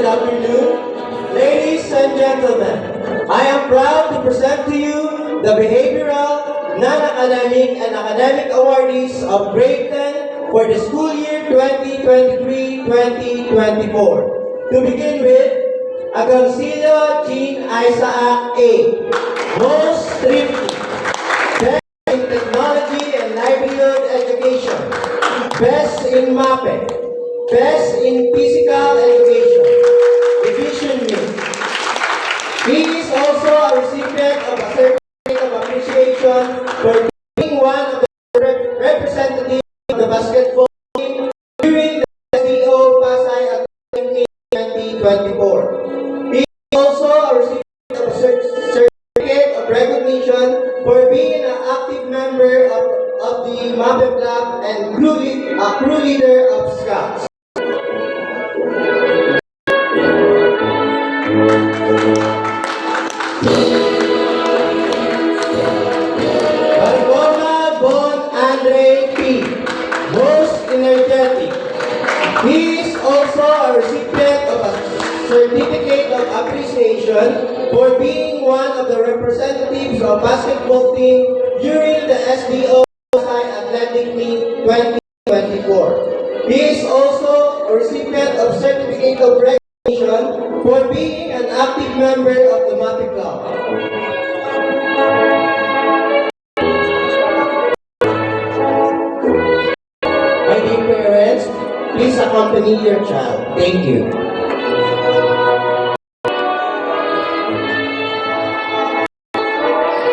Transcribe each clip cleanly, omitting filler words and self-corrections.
afternoon. Ladies and gentlemen, I am proud to present to you the behavioral, non-academic, and academic awardees of grade 10 for the school year 2023-2024. To begin with, Agoncillo Jean Isaac A. Most thrifty. Best in technology and livelihood education. Best in mapping. Best in physical education. Division B. He is also a recipient of a certificate of appreciation for being one of the representatives of the basketball team during the SDO Pasay Academy 2024. He is also a recipient of a certificate of recognition for being an active member of the MAPE Club and a crew leader of Scouts. Barbosa Bon Andre P. Most energetic. He is also a recipient of a certificate of appreciation for being one of the representatives of basketball team during the SDO Athletic Meet 2024. He is also a recipient of certificate of recognition for being an active member of the MAPE Club. My dear parents, please accompany your child. Thank you.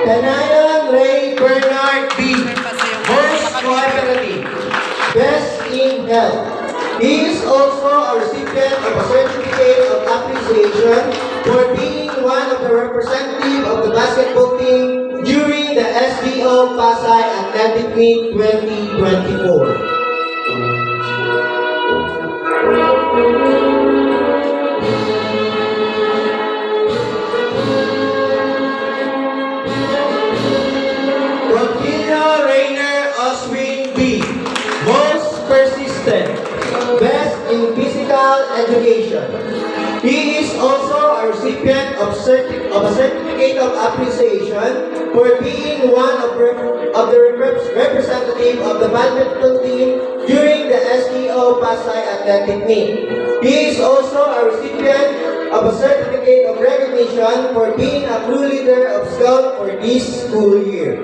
Kanayan Ray Bernard B. Most cooperative. Best in health. He is also a recipient of a certificate of appreciation for being one of the representatives of the basketball team during the SDO Pasay Athletic Meet 2024. Best in physical education. He is also a recipient of a certificate of appreciation for being one of the representative of the badminton team during the SDO Pasay Athletic Meet. He is also a recipient of a certificate of recognition for being a crew leader of Scout for this school year.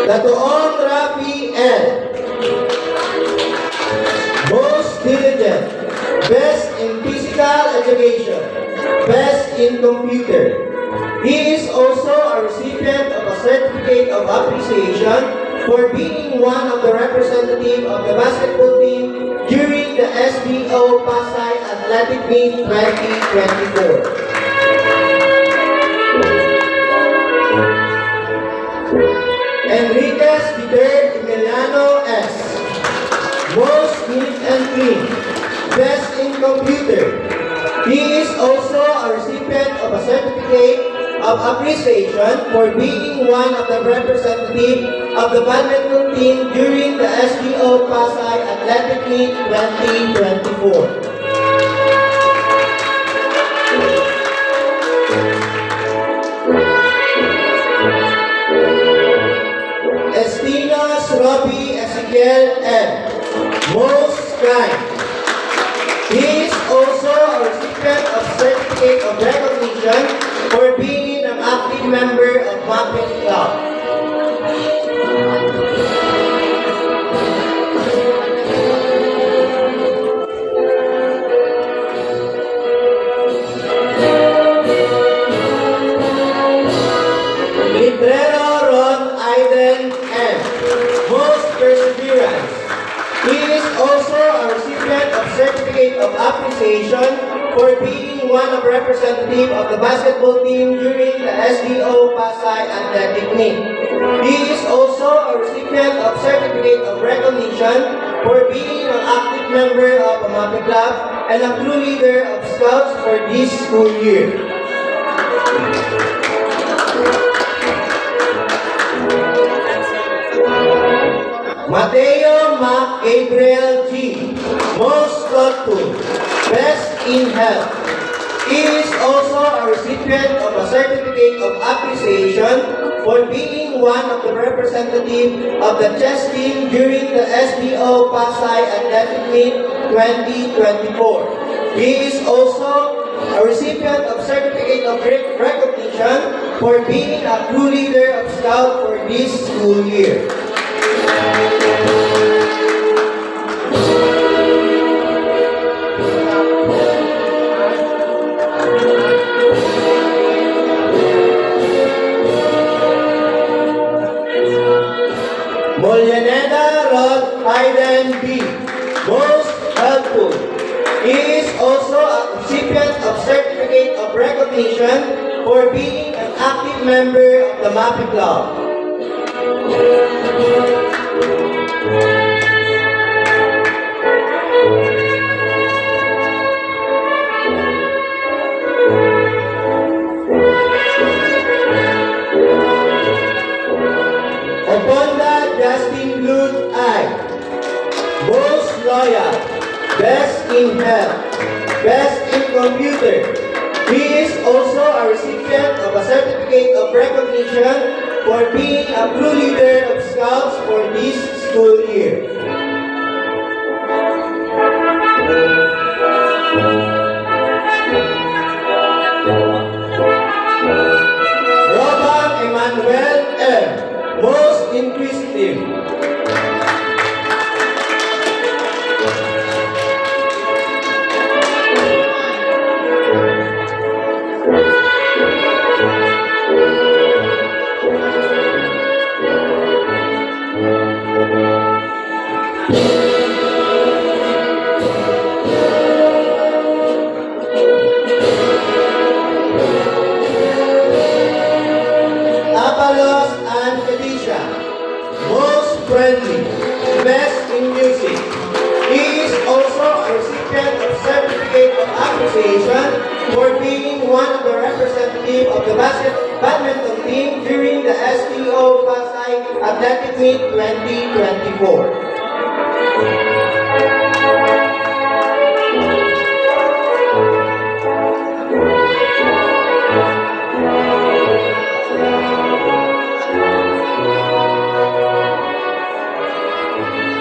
Datoon Rafi N. Most diligent. Best in physical education. Best in computer. He is also a recipient of a certificate of appreciation for being one of the representatives of the basketball team during the SDO Pasay Athletic Meet 2024. Enriquez Peter Emiliano S. Most neat and clean. Best in computer. He is also a recipient of a certificate of appreciation for being one of the representatives of the badminton team during the SDO Pasay Athletic Meet 2024. Estinos Robbie Ezekiel M. Most kind. He is also a recipient of certificate of recognition for being an active member of MAPE Club. Librero Ron Aiden M. Most perseverance. He is also a recipient of certificate of appreciation for being one of the representatives of the basketball team during the SDO Pasay Athletic Meet. He is also a recipient of certificate of recognition for being an active member of a MAPE Club and a crew leader of Scouts for this school year. Mateo Mac Gabriel G. Most thoughtful, best in health. He is also a recipient of a certificate of appreciation for being one of the representatives of the chess team during the SDO Pasay Athletic Meet 2024. He is also a recipient of certificate of recognition for being a crew leader of Scout for this school year. Molyaneda Rod Hayden B. Most helpful. He is also a recipient of certificate of recognition for being an active member of the MAPI Club. Oponda Justin Blood I. Most loyal, best in health, best in computer. He is also a recipient of a certificate of recognition for being a crew leader of Scouts for this school year. Robert Emmanuel M. Most inquisitive. Apalos and Felicia. Most friendly, best in music. He is also a recipient of certificate of appreciation for being one of the representatives of the badminton team during the STO Pasay Athletic Meet 2024.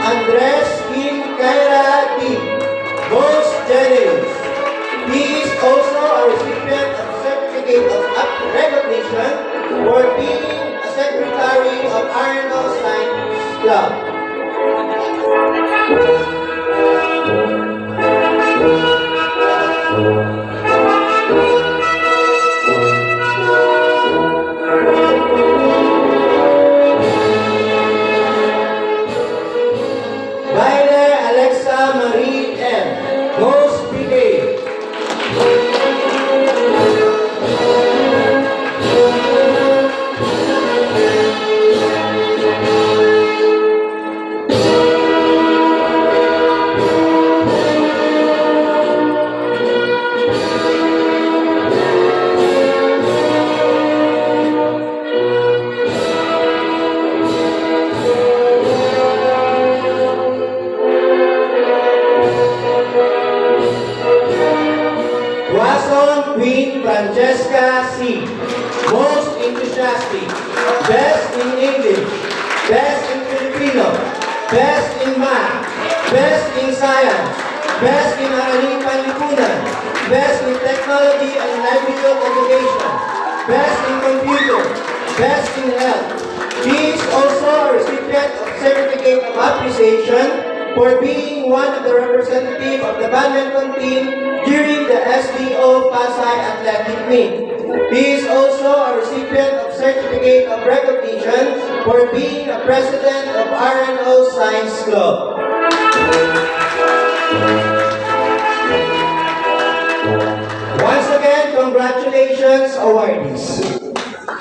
Andres Kim Kaira D. Most generous. He is also a recipient of certificate of recognition for being a secretary of Arnold Science Club. Baile Alexa Marie M. Most brigade. Quezon Queen Francesca C. Most enthusiastic, best in English, best in Filipino, best in math, best in science, best in Araling Panlipunan, best in technology and livelihood education, best in computer, best in health. He is also a recipient of certificate of appreciation for being one of the representatives of the badminton team during the SDO Pasay Athletic Meet. He is also a recipient of certificate of recognition for being a president of RNO Science Club. Once again, congratulations, awardees.